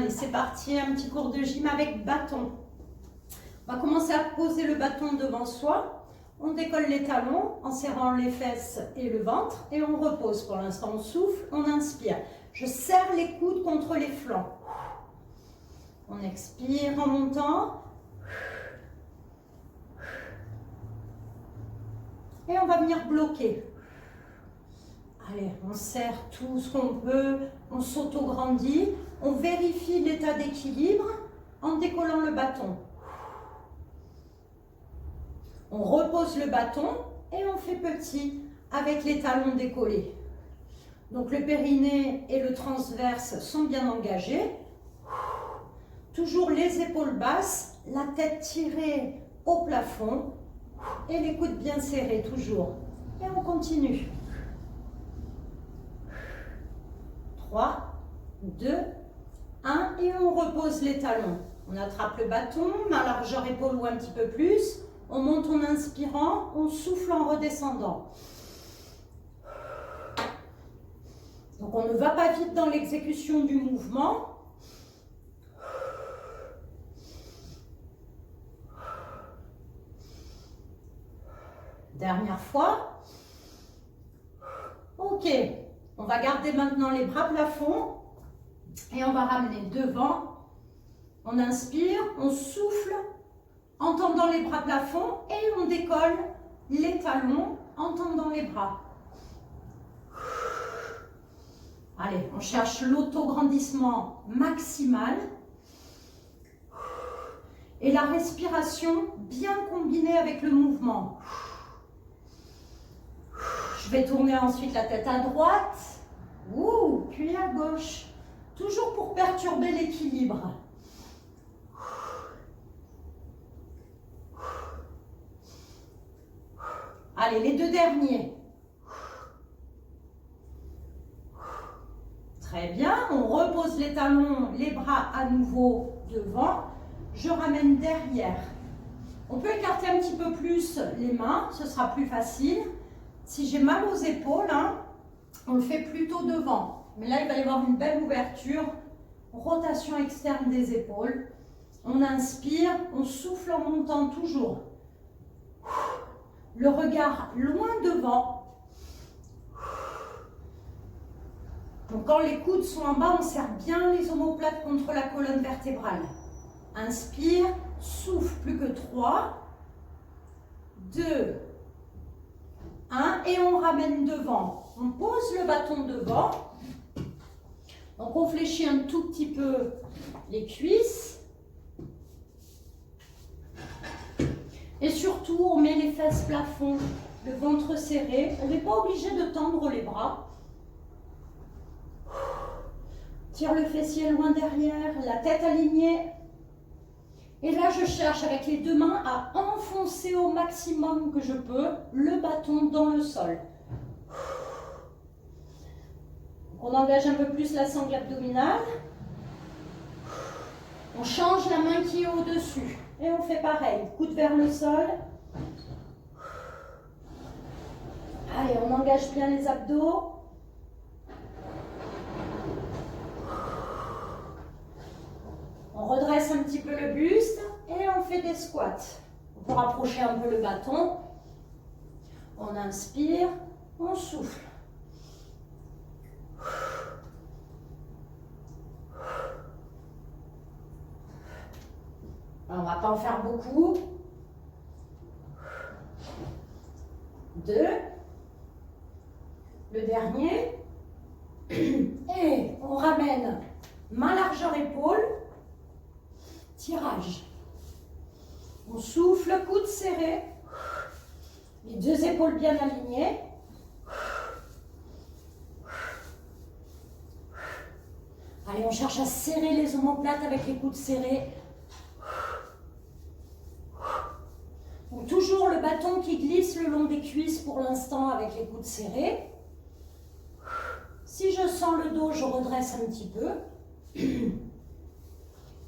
Allez, c'est parti, un petit cours de gym avec bâton. On va commencer à poser le bâton devant soi. On décolle les talons en serrant les fesses et le ventre et on repose. Pour l'instant, on souffle, on inspire. Je serre les coudes contre les flancs. On expire en montant. Et on va venir bloquer. Allez, on serre tout ce qu'on peut, on s'auto-grandit, on vérifie l'état d'équilibre en décollant le bâton. On repose le bâton et on fait petit avec les talons décollés. Donc le périnée et le transverse sont bien engagés. Toujours les épaules basses, la tête tirée au plafond et les coudes bien serrés toujours. Et on continue. 3, 2, 1 et on repose les talons. On attrape le bâton, main largeur épaule ou un petit peu plus. On monte en inspirant, on souffle en redescendant. Donc on ne va pas vite dans l'exécution du mouvement. Dernière fois. Ok. On va garder maintenant les bras plafond et on va ramener devant. On inspire, on souffle en tendant les bras plafond et on décolle les talons en tendant les bras. Allez, on cherche l'autograndissement maximal et la respiration bien combinée avec le mouvement. Je vais tourner ensuite la tête à droite, puis à gauche, toujours pour perturber l'équilibre. Allez, les deux derniers. Très bien, on repose les talons, les bras à nouveau devant. Je ramène derrière. On peut écarter un petit peu plus les mains, ce sera plus facile. Si j'ai mal aux épaules, on le fait plutôt devant. Mais là, il va y avoir une belle ouverture. Rotation externe des épaules. On inspire, on souffle en montant toujours. Le regard loin devant. Donc quand les coudes sont en bas, on serre bien les omoplates contre la colonne vertébrale. Inspire, souffle, plus que 3, 2, 1 et on ramène devant. On pose le bâton devant. Donc on fléchit un tout petit peu les cuisses. Et surtout, on met les fesses plafond, le ventre serré. On n'est pas obligé de tendre les bras. Tire le fessier loin derrière, la tête alignée. Et là, je cherche avec les deux mains à enfoncer au maximum que je peux le bâton dans le sol. On engage un peu plus la sangle abdominale. On change la main qui est au-dessus. Et on fait pareil, coude vers le sol. Allez, on engage bien les abdos. On redresse un petit peu le buste et on fait des squats. On peut rapprocher un peu le bâton. On inspire, on souffle. On ne va pas en faire beaucoup. 2. Le dernier. Et on ramène main largeur épaule. Tirage. On souffle, coude serré. Les deux épaules bien alignées. Allez, on cherche à serrer les omoplates avec les coudes serrés. Donc, toujours le bâton qui glisse le long des cuisses pour l'instant avec les coudes serrés. Si je sens le dos, je redresse un petit peu.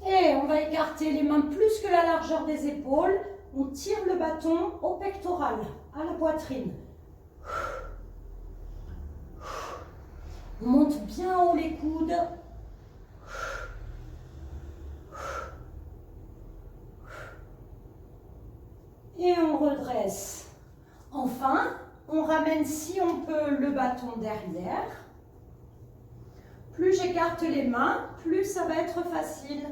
Et on va écarter les mains plus que la largeur des épaules. On tire le bâton au pectoral, à la poitrine. On monte bien haut les coudes. ramène, si on peut, le bâton derrière. Plus j'écarte les mains, plus ça va être facile.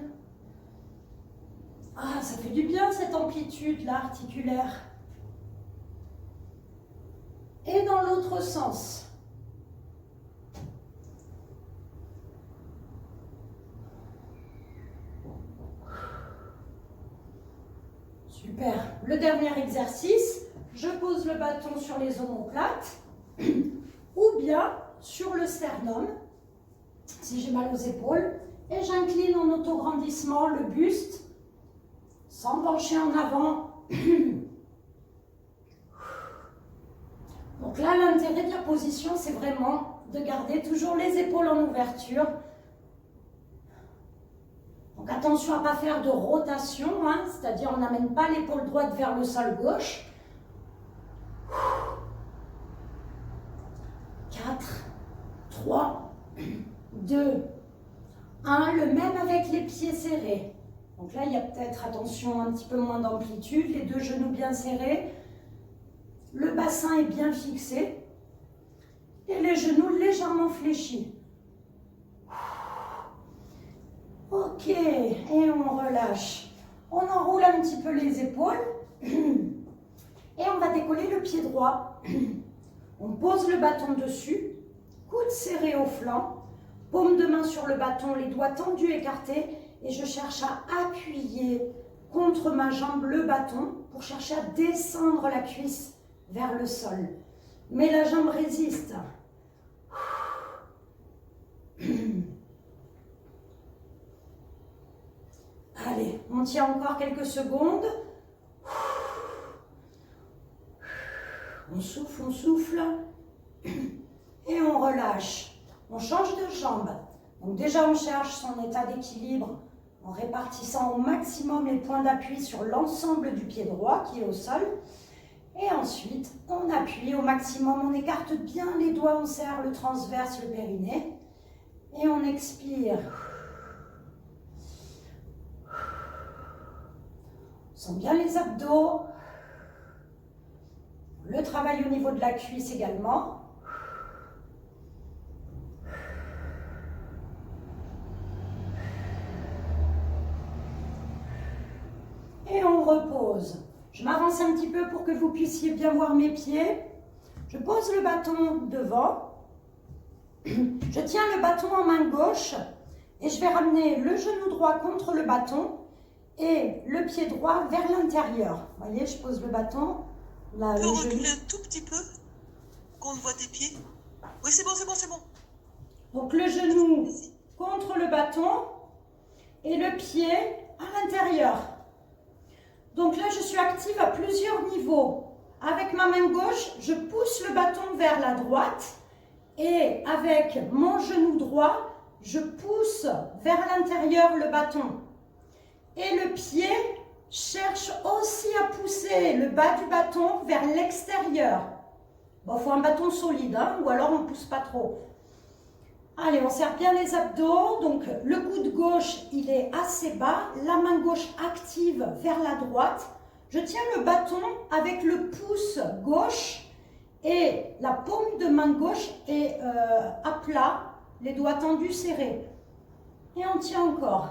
Ah, ça fait du bien cette amplitude là, articulaire. Et dans l'autre sens. Super. Le dernier exercice, je pose le bâton sur les omoplates ou bien sur le sternum, si j'ai mal aux épaules, et j'incline en autograndissement le buste, sans pencher en avant. Donc là, l'intérêt de la position, c'est vraiment de garder toujours les épaules en ouverture. Donc attention à ne pas faire de rotation, hein, c'est-à-dire on n'amène pas l'épaule droite vers le sol gauche. 4, 3, 2, 1, le même avec les pieds serrés. Donc là, il y a peut-être, attention, un petit peu moins d'amplitude, les deux genoux bien serrés, le bassin est bien fixé et les genoux légèrement fléchis. Ok, et on relâche. On enroule un petit peu les épaules et on va décoller le pied droit. On pose le bâton dessus, coude serré au flanc, paume de main sur le bâton, les doigts tendus, écartés, et je cherche à appuyer contre ma jambe le bâton pour chercher à descendre la cuisse vers le sol. Mais la jambe résiste. Allez, on tient encore quelques secondes. On souffle. Et on relâche. On change de jambe. Donc déjà, on cherche son état d'équilibre en répartissant au maximum les points d'appui sur l'ensemble du pied droit qui est au sol. Et ensuite, on appuie au maximum. On écarte bien les doigts, on serre le transverse, le périnée. Et on expire. On sent bien les abdos. Le travail au niveau de la cuisse également. Et on repose. Je m'avance un petit peu pour que vous puissiez bien voir mes pieds. Je pose le bâton devant. Je tiens le bâton en main gauche et je vais ramener le genou droit contre le bâton et le pied droit vers l'intérieur. Vous voyez, je pose le bâton. Là, on peut reculer un tout petit peu, qu'on voit tes pieds. Oui, c'est bon, c'est bon, c'est bon. Donc le genou contre le bâton et le pied à l'intérieur. Donc là, je suis active à plusieurs niveaux. Avec ma main gauche, je pousse le bâton vers la droite et avec mon genou droit, je pousse vers l'intérieur le bâton. Et le pied cherche aussi à pousser le bas du bâton vers l'extérieur. Bon, il faut un bâton solide, hein, ou alors on ne pousse pas trop. Allez, on serre bien les abdos. Donc, le coude gauche, il est assez bas. La main gauche active vers la droite. Je tiens le bâton avec le pouce gauche et la paume de main gauche est à plat, les doigts tendus, serrés. Et on tient encore.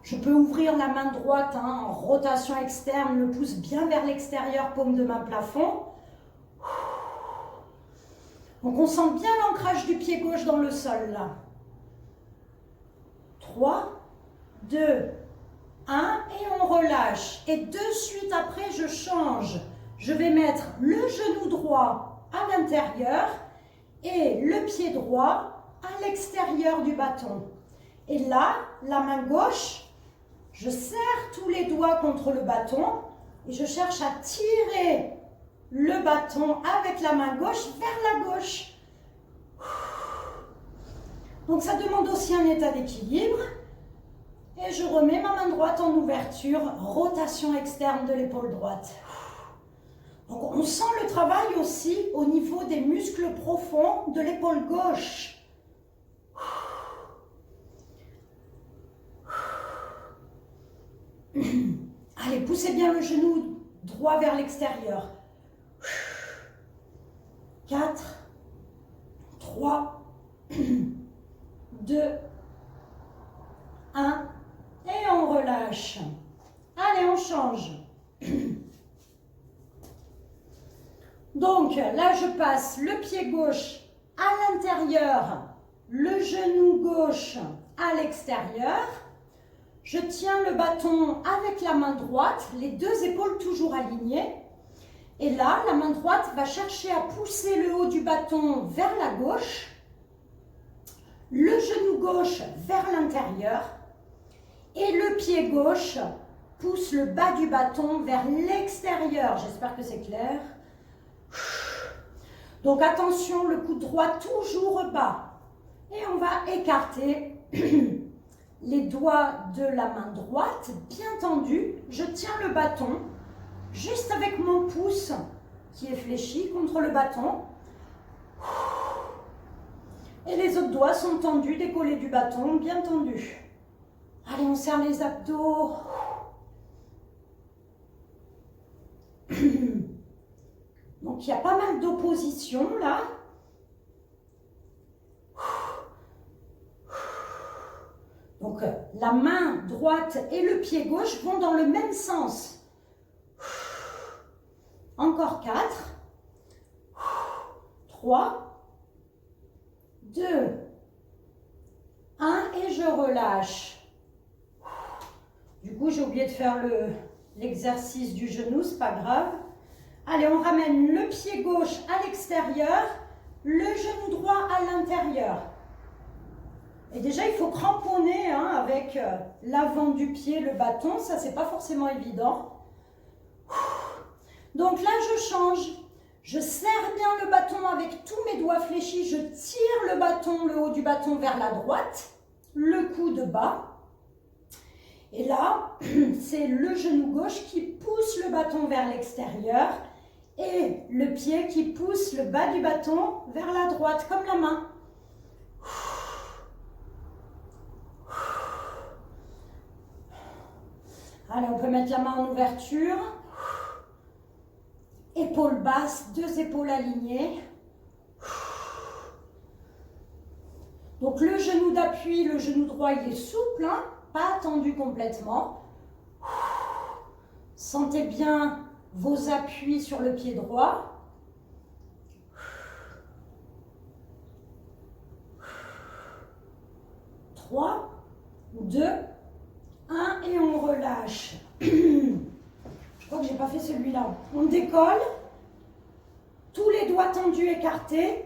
Je peux ouvrir la main droite hein, en rotation externe, le pouce bien vers l'extérieur, paume de main plafond. Donc on sent bien l'ancrage du pied gauche dans le sol là. 3, 2, 1 et on relâche. Et de suite après je change. Je vais mettre le genou droit à l'intérieur et le pied droit à l'extérieur du bâton. Et là, la main gauche, je serre tous les doigts contre le bâton et je cherche à tirer le bâton avec la main gauche vers la gauche. Donc ça demande aussi un état d'équilibre. Et je remets ma main droite en ouverture, rotation externe de l'épaule droite. Donc on sent le travail aussi au niveau des muscles profonds de l'épaule gauche. Allez, poussez bien le genou droit vers l'extérieur. 4, 3, 2, 1. Et on relâche. Allez, on change. Donc, là, je passe le pied gauche à l'intérieur, le genou gauche à l'extérieur. Je tiens le bâton avec la main droite, les deux épaules toujours alignées. Et là, la main droite va chercher à pousser le haut du bâton vers la gauche, le genou gauche vers l'intérieur et le pied gauche pousse le bas du bâton vers l'extérieur. J'espère que c'est clair. Donc attention, le coude droit toujours bas. Et on va écarter les doigts de la main droite bien tendus. Je tiens le bâton juste avec mon pouce qui est fléchi contre le bâton. Et les autres doigts sont tendus, décollés du bâton, bien tendus. Allez, on serre les abdos. Donc, il y a pas mal d'opposition là. Donc, la main droite et le pied gauche vont dans le même sens. Encore 4, 3, 2, 1 et je relâche. Du coup, j'ai oublié de faire l'exercice du genou, c'est pas grave. Allez, on ramène le pied gauche à l'extérieur, le genou droit à l'intérieur. Et déjà, il faut cramponner avec l'avant du pied, le bâton. Ça, c'est pas forcément évident. Donc là, je change. Je serre bien le bâton avec tous mes doigts fléchis. Je tire le bâton, le haut du bâton vers la droite. Le coude bas. Et là, c'est le genou gauche qui pousse le bâton vers l'extérieur. Et le pied qui pousse le bas du bâton vers la droite, comme la main. Allez, on peut mettre la main en ouverture. Épaules basses, deux épaules alignées. Donc le genou d'appui, le genou droit, il est souple, hein, pas tendu complètement. Sentez bien vos appuis sur le pied droit. Trois, 2, 1 et on relâche. Je crois que j'ai pas fait celui-là. On décolle. Tous les doigts tendus écartés.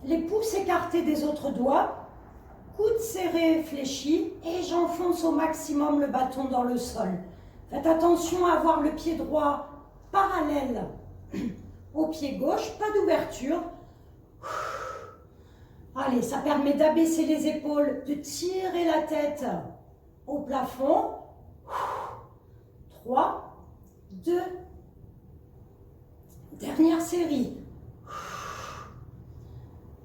Les pouces écartés des autres doigts. Coude serré, fléchi. Et j'enfonce au maximum le bâton dans le sol. Faites attention à avoir le pied droit parallèle au pied gauche. Pas d'ouverture. Allez, ça permet d'abaisser les épaules, de tirer la tête au plafond. 3, 2, dernière série.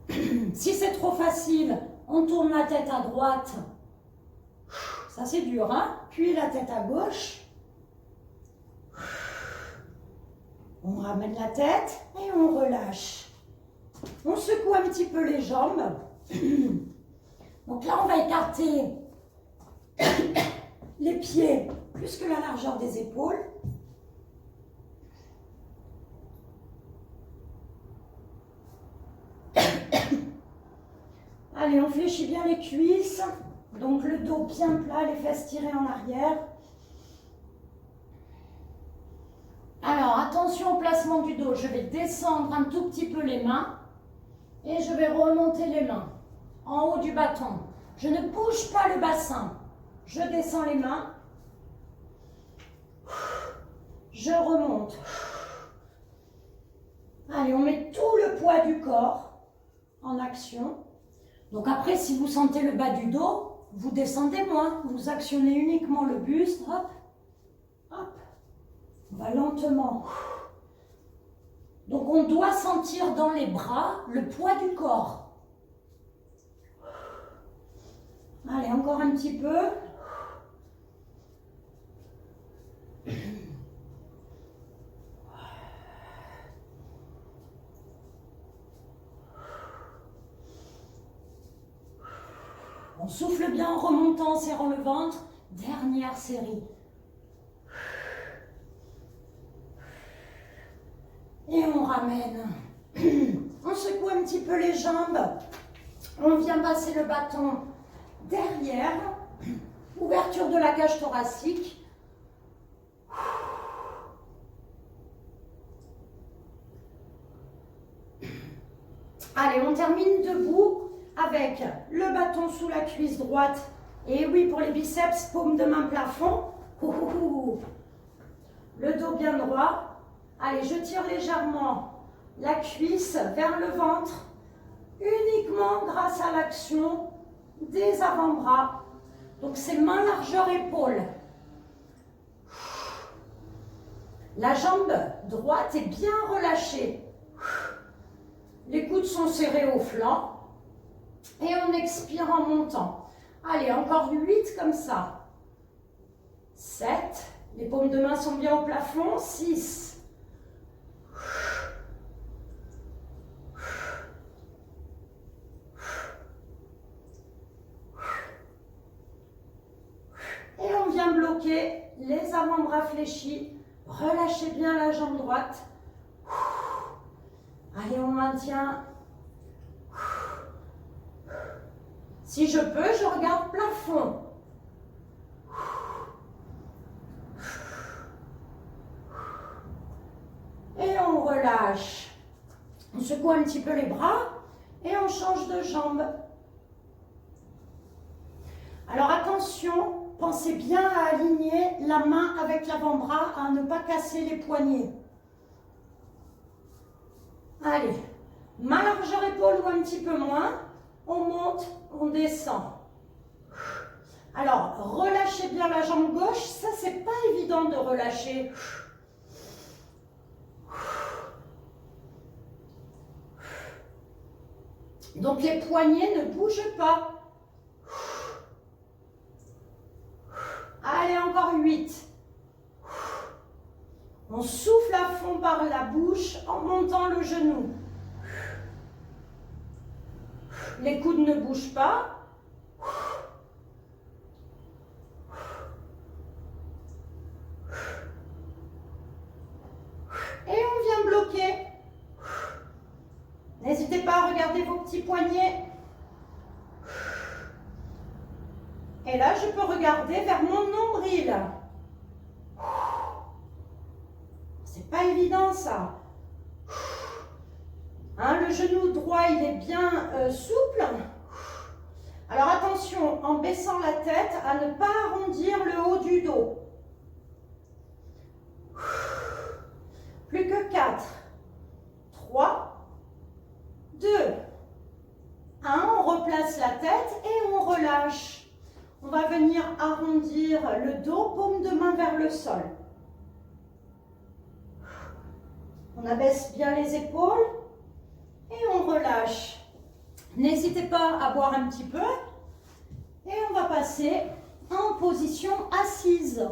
Si c'est trop facile, on tourne la tête à droite. Ça c'est dur, hein? Puis la tête à gauche. On ramène la tête et on relâche. On secoue un petit peu les jambes. Donc là, on va écarter les pieds plus que la largeur des épaules. Allez, on fléchit bien les cuisses. Donc le dos bien plat, les fesses tirées en arrière. Alors, attention au placement du dos. Je vais descendre un tout petit peu les mains. Et je vais remonter les mains en haut du bâton. Je ne bouge pas le bassin. Je descends les mains. Je remonte. Allez, on met tout le poids du corps en action. Donc après, si vous sentez le bas du dos, vous descendez moins. Vous actionnez uniquement le buste. Hop, hop. On va lentement. Donc on doit sentir dans les bras le poids du corps. Allez, encore un petit peu. On souffle bien en remontant, en serrant le ventre. Dernière série. Et on ramène. On secoue un petit peu les jambes. On vient passer le bâton derrière. Ouverture de la cage thoracique. Allez, on termine debout avec le bâton sous la cuisse droite. Et oui, pour les biceps, paume de main plafond. Le dos bien droit. Allez, je tire légèrement la cuisse vers le ventre, uniquement grâce à l'action des avant-bras. Donc, c'est main largeur épaule. La jambe droite est bien relâchée. Les coudes sont serrés au flanc. Et on expire en montant. Allez, encore 8 comme ça. 7. Les paumes de main sont bien au plafond. 6. Et on vient bloquer les avant-bras fléchis. Relâchez bien la jambe droite. Allez, on maintient. Si je peux, je regarde plafond. Et on relâche. On secoue un petit peu les bras et on change de jambe. Alors attention, pensez bien à aligner la main avec l'avant-bras, à ne pas casser les poignets. Allez, main largeur épaule ou un petit peu moins. On monte, on descend. Alors, relâchez bien la jambe gauche. Ça, c'est pas évident de relâcher. Donc, les poignets ne bougent pas. Allez, encore 8. On souffle à fond par la bouche en montant le genou. Les coudes ne bougent pas. Et on vient bloquer. N'hésitez pas à regarder vos petits poignets. Et là, je peux regarder vers mon nombril. C'est pas évident, ça. Hein, le genou droit, il est bien souple. Alors attention, en baissant la tête, à ne pas arrondir le haut du dos. Plus que 4, 3, 2, 1. On replace la tête et on relâche. On va venir arrondir le dos, paume de main vers le sol. On abaisse bien les épaules. Et on relâche. N'hésitez pas à boire un petit peu. Et on va passer en position assise.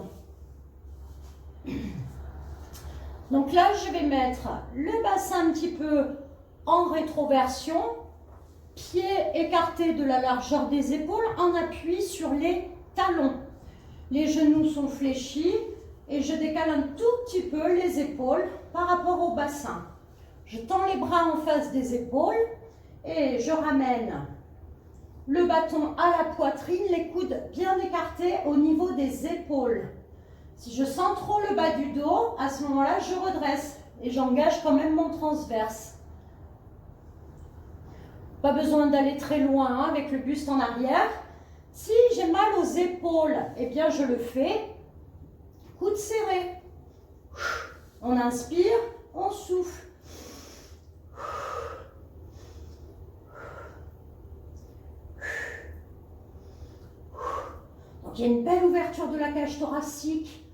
Donc là, je vais mettre le bassin un petit peu en rétroversion. Pieds écartés de la largeur des épaules en appui sur les talons. Les genoux sont fléchis et je décale un tout petit peu les épaules par rapport au bassin. Je tends les bras en face des épaules et je ramène le bâton à la poitrine, les coudes bien écartés au niveau des épaules. Si je sens trop le bas du dos, à ce moment-là, je redresse et j'engage quand même mon transverse. Pas besoin d'aller très loin hein, avec le buste en arrière. Si j'ai mal aux épaules, eh bien je le fais. Coude serré. On inspire, on souffle. Donc il y a une belle ouverture de la cage thoracique.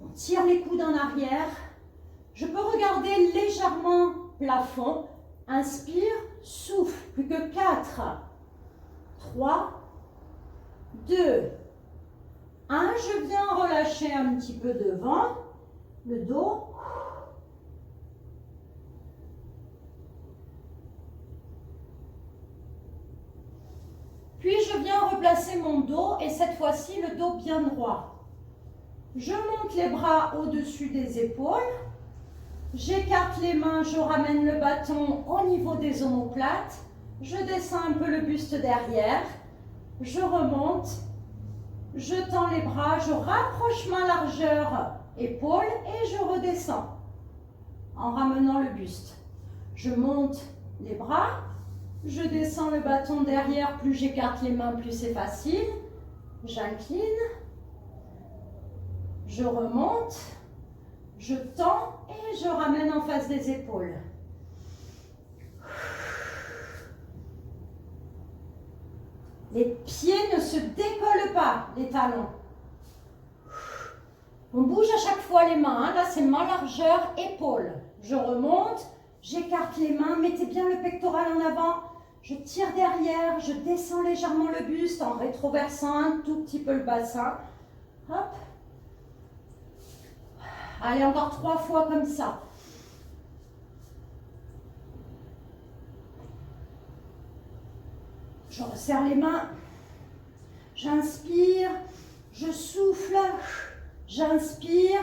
On tire les coudes en arrière. Je peux regarder légèrement plafond. Inspire, souffle. Plus que 4, 3, 2, 1. Je viens relâcher un petit peu devant le dos. Puis je viens replacer mon dos et cette fois-ci le dos bien droit. Je monte les bras au-dessus des épaules. J'écarte les mains, je ramène le bâton au niveau des omoplates. Je descends un peu le buste derrière. Je remonte. Je tends les bras, je rapproche ma largeur épaule et je redescends en ramenant le buste. Je monte les bras, je descends le bâton derrière, plus j'écarte les mains, plus c'est facile. J'incline, je remonte, je tends et je ramène en face des épaules. Les pieds ne se décollent pas, les talons. On bouge à chaque fois les mains. Hein. Là, c'est ma largeur épaule. Je remonte, j'écarte les mains. Mettez bien le pectoral en avant. Je tire derrière, je descends légèrement le buste en rétroversant un tout petit peu le bassin. Hop. Allez, encore 3 fois comme ça. Je resserre les mains. J'inspire, je souffle. J'inspire,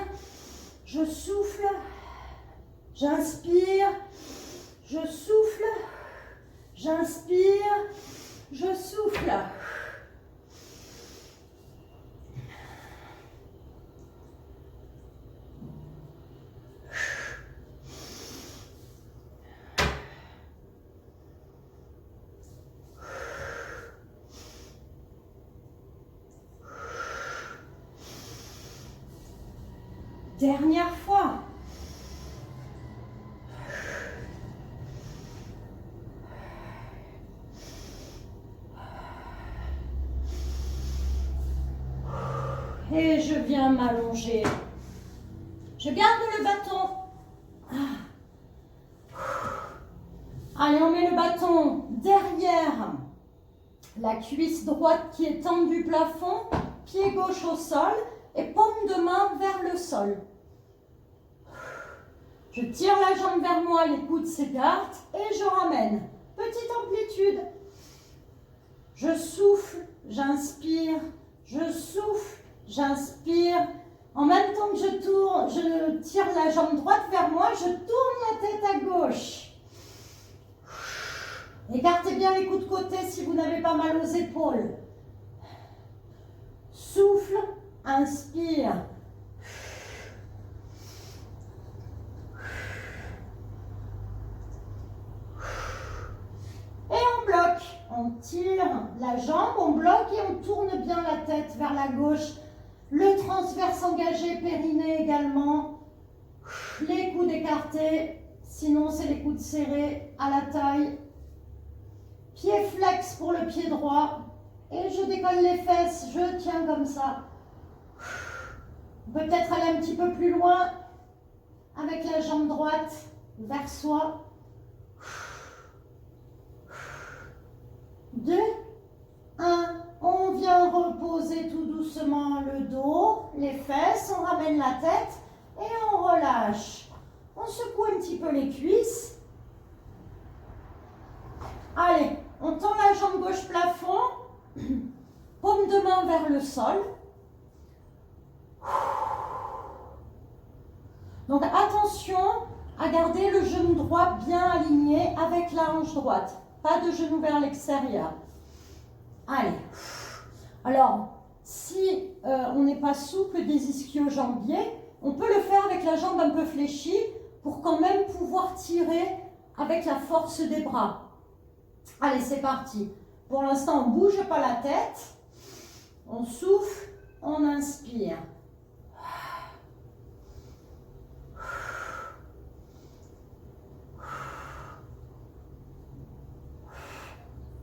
je souffle, j'inspire, je souffle, j'inspire, je souffle. Dernière fois. Et je viens m'allonger. Je garde le bâton. Allez, on met le bâton derrière la cuisse droite qui est tendue plafond, pied gauche au sol et paume de main vers le sol. Je tire la jambe vers moi, les coudes s'écartent et je ramène. Petite amplitude. Je souffle, j'inspire, je souffle, j'inspire. En même temps que je tourne, je tire la jambe droite vers moi, je tourne la tête à gauche. Écartez bien les coudes de côté si vous n'avez pas mal aux épaules. Souffle, inspire. Et on bloque. On tire la jambe, on bloque et on tourne bien la tête vers la gauche. Le transverse engagé, périnée également. Les coudes écartés, sinon c'est les coudes serrés à la taille. Pied flex pour le pied droit. Et je décolle les fesses, je tiens comme ça. Peut-être aller un petit peu plus loin avec la jambe droite vers soi. 2, 1. On vient reposer tout doucement le dos, les fesses, on ramène la tête et on relâche. On secoue un petit peu les cuisses. Allez, on tend la jambe gauche plafond, paume de main vers le sol. Donc attention à garder le genou droit bien aligné avec la hanche droite. Pas de genou vers l'extérieur. Allez. Alors, si on n'est pas souple des ischio-jambiers, on peut le faire avec la jambe un peu fléchie pour quand même pouvoir tirer avec la force des bras. Allez, c'est parti. Pour l'instant, on ne bouge pas la tête. On souffle, on inspire.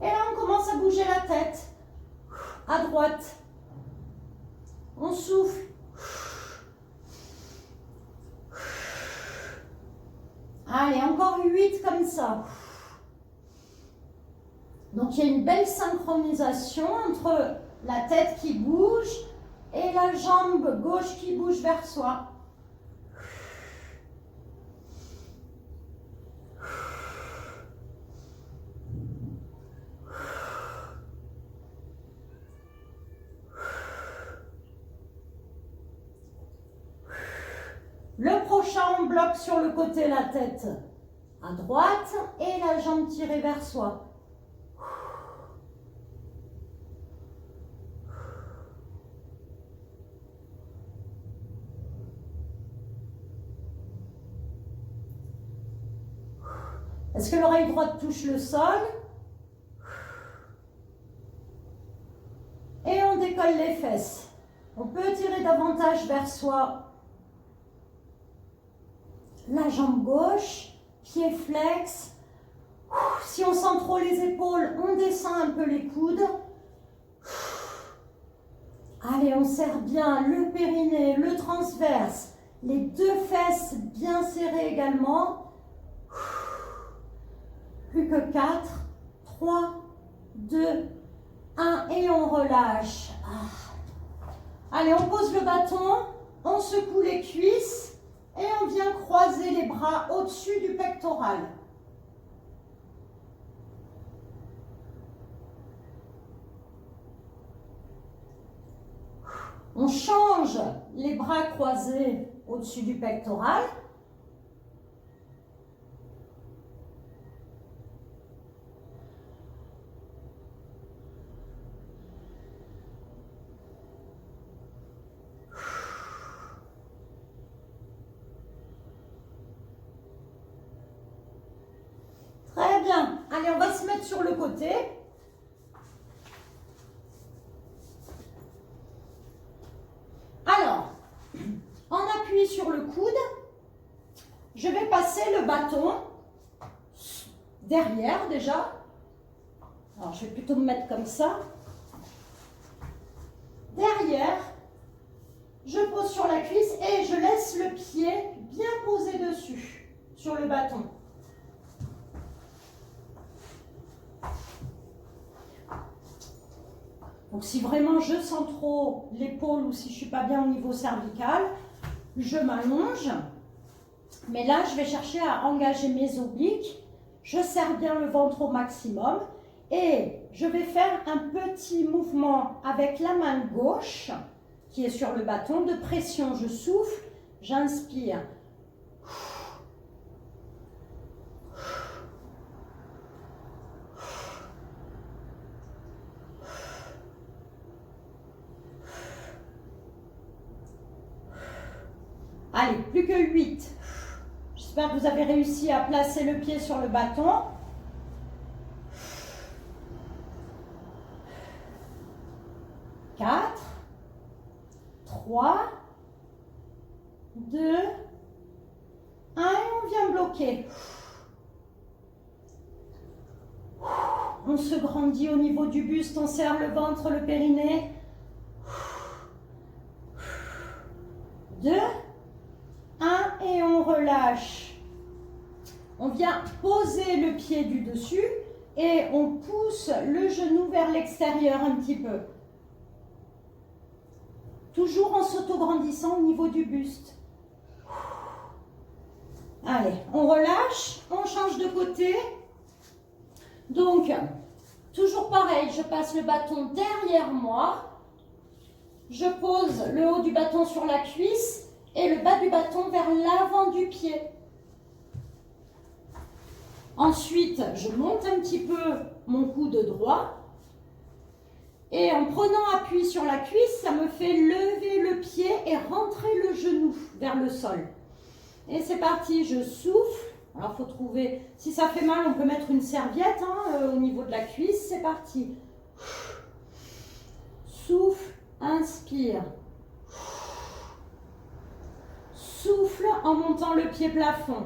Et là, on commence à bouger la tête. À droite. On souffle. Allez, encore 8 comme ça. Donc, il y a une belle synchronisation entre la tête qui bouge et la jambe gauche qui bouge vers soi. crochat en bloc sur le côté, la tête à droite et la jambe tirée vers soi. Est-ce que l'oreille droite touche le sol? Et on décolle les fesses. On peut tirer davantage vers soi. La jambe gauche, pied flex. Si on sent trop les épaules, on descend un peu les coudes. Allez, on serre bien le périnée, le transverse. Les deux fesses bien serrées également. Plus que 4, 3, 2, 1 et on relâche. Allez, on pose le bâton, on secoue les cuisses et on vient croiser les bras au-dessus du pectoral. On change les bras croisés au-dessus du pectoral. Très bien. Allez, on va se mettre sur le côté. Alors, on appuie sur le coude. Je vais passer le bâton derrière déjà. Alors, je vais plutôt me mettre comme ça. Derrière, je pose sur la cuisse et je laisse le pied bien posé dessus, sur le bâton. Donc, si vraiment je sens trop l'épaule ou si je ne suis pas bien au niveau cervical, je m'allonge. Mais là, je vais chercher à engager mes obliques. Je serre bien le ventre au maximum. Et je vais faire un petit mouvement avec la main gauche qui est sur le bâton de pression. Je souffle, j'inspire. Allez, plus que 8. J'espère que vous avez réussi à placer le pied sur le bâton. 4, 3, 2, 1 et on vient bloquer. On se grandit au niveau du buste, on serre le ventre, le périnée. 2, 1 et on relâche. On vient poser le pied du dessus et on pousse le genou vers l'extérieur un petit peu. Toujours en s'auto-grandissant au niveau du buste. Allez, on relâche, on change de côté. Donc, toujours pareil, je passe le bâton derrière moi. Je pose le haut du bâton sur la cuisse et le bas du bâton vers l'avant du pied. Ensuite, je monte un petit peu mon coude droit. Et en prenant appui sur la cuisse, ça me fait lever le pied et rentrer le genou vers le sol. Et c'est parti, je souffle. Alors, il faut trouver, si ça fait mal, on peut mettre une serviette au niveau de la cuisse. C'est parti. Souffle, inspire. Souffle en montant le pied plafond.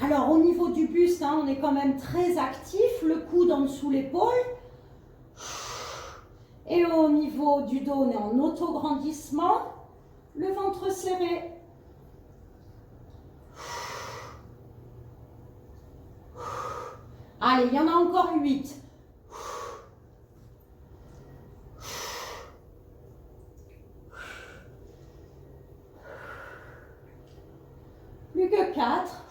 Alors, au niveau du buste, on est quand même très actif. Le coude en dessous l'épaule. Et au niveau du dos, on est en auto-grandissement. Le ventre serré. Allez, il y en a encore 8. Plus que 4.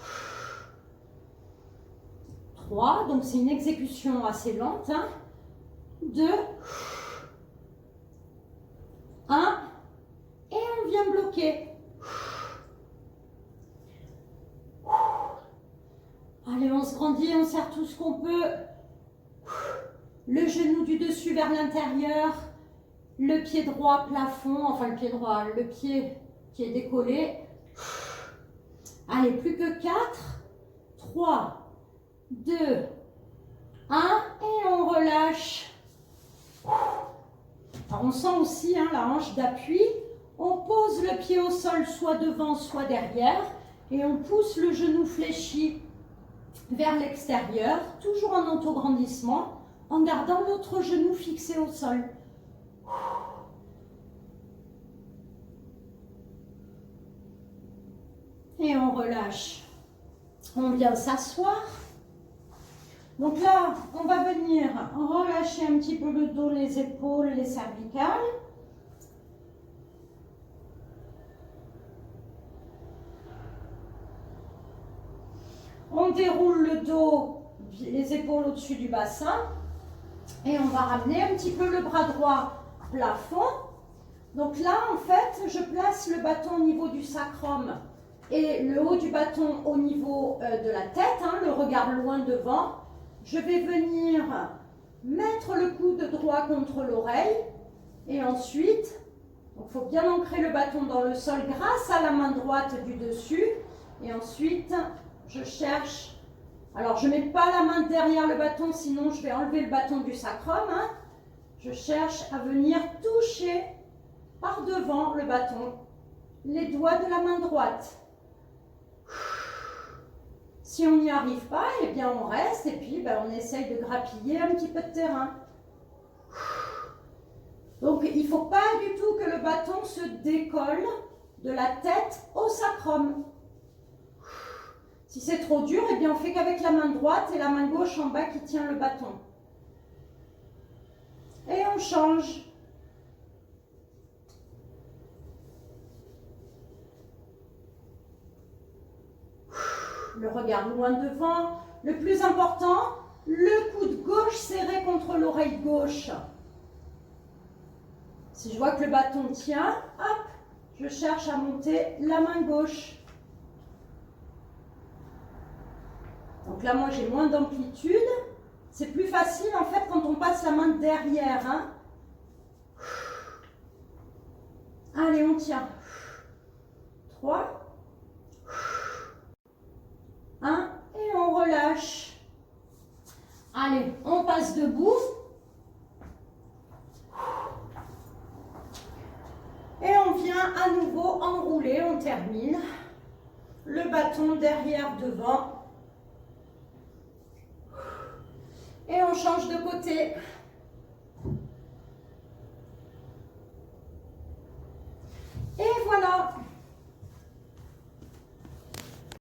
3, donc c'est une exécution assez lente. 2, 1, et on vient bloquer. Allez, on se grandit, on serre tout ce qu'on peut. Le genou du dessus vers l'intérieur. Le pied droit plafond, enfin le pied droit, le pied qui est décollé. Allez, plus que 4, 3, 2, 1 et on relâche. Alors on sent aussi la hanche d'appui. On pose le pied au sol, soit devant, soit derrière. Et on pousse le genou fléchi vers l'extérieur, toujours en autograndissement, en gardant l'autre genou fixé au sol. Et on relâche. On vient s'asseoir. Donc là, on va venir relâcher un petit peu le dos, les épaules, les cervicales. On déroule le dos, les épaules au-dessus du bassin. Et on va ramener un petit peu le bras droit plafond. Donc là, en fait, je place le bâton au niveau du sacrum et le haut du bâton au niveau de la tête, le regard loin devant. Je vais venir mettre le coude droit contre l'oreille et ensuite, il faut bien ancrer le bâton dans le sol grâce à la main droite du dessus. Et ensuite, je cherche, alors je ne mets pas la main derrière le bâton, sinon je vais enlever le bâton du sacrum. Je cherche à venir toucher par devant le bâton, les doigts de la main droite. Si on n'y arrive pas, eh bien on reste et puis on essaye de grappiller un petit peu de terrain. Donc il ne faut pas du tout que le bâton se décolle de la tête au sacrum. Si c'est trop dur, eh bien on fait qu'avec la main droite et la main gauche en bas qui tient le bâton. Et on change. Le regard loin devant. Le plus important, le coude gauche serré contre l'oreille gauche. Si je vois que le bâton tient, hop, je cherche à monter la main gauche. Donc là, moi, j'ai moins d'amplitude. C'est plus facile, en fait, quand on passe la main derrière. Allez, on tient. 3. 1. Et on relâche. Allez, on passe debout. Et on vient à nouveau enrouler, on termine. Le bâton derrière, devant. Et on change de côté.